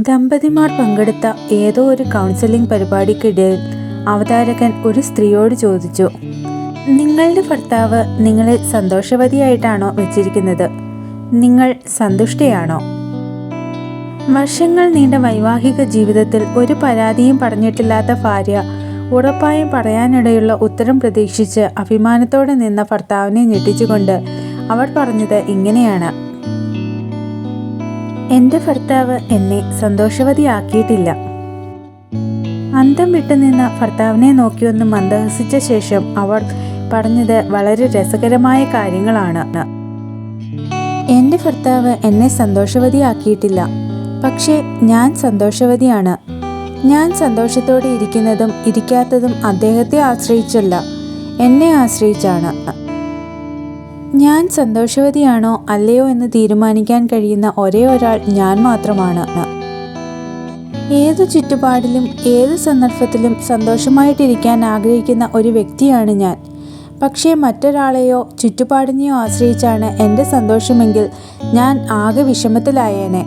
ദമ്പതിമാർ പങ്കെടുത്ത ഏതോ ഒരു കൗൺസിലിംഗ് പരിപാടിക്കിടയിൽ അവതാരകൻ ഒരു സ്ത്രീയോട് ചോദിച്ചു, നിങ്ങളുടെ ഭർത്താവ് നിങ്ങളെ സന്തോഷവതിയായിട്ടാണോ വെച്ചിരിക്കുന്നത്? നിങ്ങൾ സന്തുഷ്ടയാണോ? വർഷങ്ങൾ നീണ്ട വൈവാഹിക ജീവിതത്തിൽ ഒരു പരാതിയും പറഞ്ഞിട്ടില്ലാത്ത ഭാര്യ ഉറപ്പായും പറയാനിടയുള്ള ഉത്തരം പ്രതീക്ഷിച്ച് അഭിമാനത്തോടെ നിന്ന ഭർത്താവിനെ ഞെട്ടിച്ചുകൊണ്ട് അവൾ പറഞ്ഞത് ഇങ്ങനെയാണ്: എൻ്റെ ഭർത്താവ് എന്നെ സന്തോഷവതിയാക്കിയിട്ടില്ല. അന്തം വിട്ടുനിന്ന ഭർത്താവിനെ നോക്കിയൊന്ന് മന്ദഹസിച്ച ശേഷം അവൾ പറഞ്ഞത് വളരെ രസകരമായ കാര്യങ്ങളാണ്. എൻ്റെ ഭർത്താവ് എന്നെ സന്തോഷവതിയാക്കിയിട്ടില്ല, പക്ഷേ ഞാൻ സന്തോഷവതിയാണ്. ഞാൻ സന്തോഷത്തോടെ ഇരിക്കുന്നതും ഇരിക്കാത്തതും അദ്ദേഹത്തെ ആശ്രയിച്ചല്ല, എന്നെ ആശ്രയിച്ചാണ്. ഞാൻ സന്തോഷവതിയാണോ അല്ലയോ എന്ന് തീരുമാനിക്കാൻ കഴിയുന്ന ഒരേ ഒരാൾ ഞാൻ മാത്രമാണ്. ഏതു ചുറ്റുപാടിലും ഏതു സന്ദർഭത്തിലും സന്തോഷമായിട്ടിരിക്കാൻ ആഗ്രഹിക്കുന്ന ഒരു വ്യക്തിയാണ് ഞാൻ. പക്ഷേ മറ്റൊരാളെയോ ചുറ്റുപാടിനെയോ ആശ്രയിച്ചാണ് എൻ്റെ സന്തോഷമെങ്കിൽ ഞാൻ ആകെ വിഷമത്തിലായേനെ.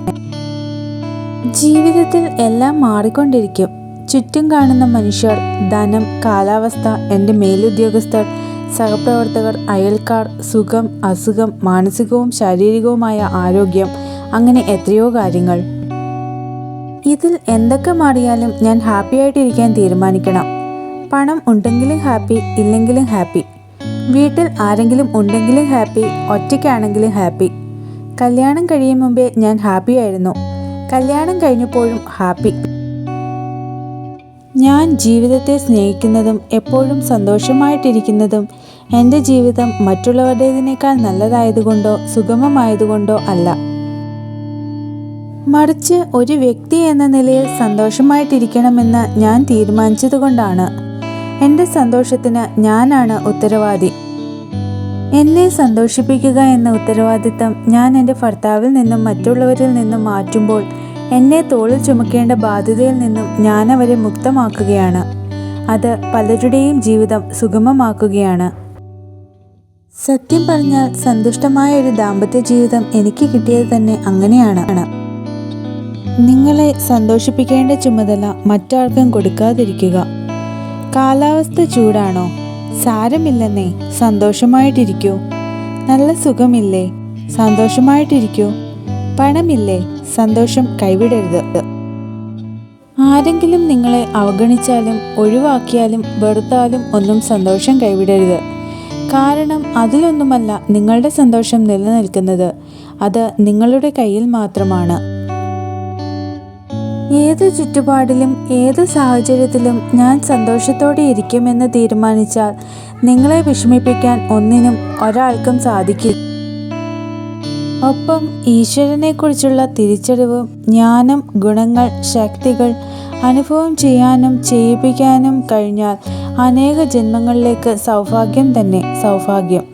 ജീവിതത്തിൽ എല്ലാം മാറിക്കൊണ്ടിരിക്കും. ചുറ്റും കാണുന്ന മനുഷ്യർ, ധനം, കാലാവസ്ഥ, എൻ്റെ മേലുദ്യോഗസ്ഥർ, സഹപ്രവർത്തകർ, അയൽക്കാർ, സുഖം, അസുഖം, മാനസികവും ശാരീരികവുമായ ആരോഗ്യം, അങ്ങനെ എത്രയോ കാര്യങ്ങൾ. ഇതിൽ എന്തൊക്കെ മാറിയാലും ഞാൻ ഹാപ്പിയായിട്ടിരിക്കാൻ തീരുമാനിക്കണം. പണം ഉണ്ടെങ്കിലും ഹാപ്പി, ഇല്ലെങ്കിലും ഹാപ്പി. വീട്ടിൽ ആരെങ്കിലും ഉണ്ടെങ്കിലും ഹാപ്പി, ഒറ്റയ്ക്കാണെങ്കിലും ഹാപ്പി. കല്യാണം കഴിയും മുമ്പേ ഞാൻ ഹാപ്പിയായിരുന്നു, കല്യാണം കഴിഞ്ഞപ്പോഴും ഹാപ്പി. ഞാൻ ജീവിതത്തെ സ്നേഹിക്കുന്നതും എപ്പോഴും സന്തോഷമായിട്ടിരിക്കുന്നതും എൻ്റെ ജീവിതം മറ്റുള്ളവരുടേതിനേക്കാൾ നല്ലതായതുകൊണ്ടോ സുഗമമായതുകൊണ്ടോ അല്ല, മറിച്ച് ഒരു വ്യക്തി എന്ന നിലയിൽ സന്തോഷമായിട്ടിരിക്കണമെന്ന് ഞാൻ തീരുമാനിച്ചതുകൊണ്ടാണ്. എൻ്റെ സന്തോഷത്തിന് ഞാനാണ് ഉത്തരവാദി. എന്നെ സന്തോഷിപ്പിക്കുക എന്ന ഉത്തരവാദിത്തം ഞാൻ എൻ്റെ ഭർത്താവിൽ നിന്നും മറ്റുള്ളവരിൽ നിന്നും മാറ്റുമ്പോൾ എന്നെ തോളിൽ ചുമക്കേണ്ട ബാധ്യതയിൽ നിന്നും ഞാൻ അവരെ മുക്തമാക്കുകയാണ്. അത് പലരുടെയും ജീവിതം സുഗമമാക്കുകയാണ്. സത്യം പറഞ്ഞാൽ സന്തുഷ്ടമായ ഒരു ദാമ്പത്യ ജീവിതം എനിക്ക് കിട്ടിയത് തന്നെ അങ്ങനെയാണ്. നിങ്ങളെ സന്തോഷിപ്പിക്കേണ്ട ചുമതല മറ്റാർക്കും കൊടുക്കാതിരിക്കുക. കാലാവസ്ഥ ചൂടാണോ? സാരമില്ലെന്നേ, സന്തോഷമായിട്ടിരിക്കൂ. നല്ല സുഖമില്ലേ? സന്തോഷമായിട്ടിരിക്കൂ. പണമില്ലേ? സന്തോഷം കൈവിടരുത്. ആരെങ്കിലും നിങ്ങളെ അവഗണിച്ചാലും ഒഴിവാക്കിയാലും വെറുത്താലും ഒന്നും സന്തോഷം കൈവിടരുത്. കാരണം അതിലൊന്നുമല്ല നിങ്ങളുടെ സന്തോഷം നിലനിൽക്കുന്നത്. അത് നിങ്ങളുടെ കയ്യിൽ മാത്രമാണ്. ഏതു ചുറ്റുപാടിലും ഏതു സാഹചര്യത്തിലും ഞാൻ സന്തോഷത്തോടെ ഇരിക്കുമെന്ന് തീരുമാനിച്ചാൽ നിങ്ങളെ വിഷമിപ്പിക്കാൻ ഒന്നിനും ഒരാൾക്കും സാധിക്കില്ല. ഒപ്പം ഈശ്വരനെക്കുറിച്ചുള്ള തിരിച്ചറിവും ജ്ഞാനം, ഗുണങ്ങൾ, ശക്തികൾ അനുഭവം ചെയ്യാനും ചെയ്യിപ്പിക്കാനും കഴിഞ്ഞാൽ അനേക ജന്മങ്ങളിലേക്ക് സൗഭാഗ്യം തന്നെ സൗഭാഗ്യം.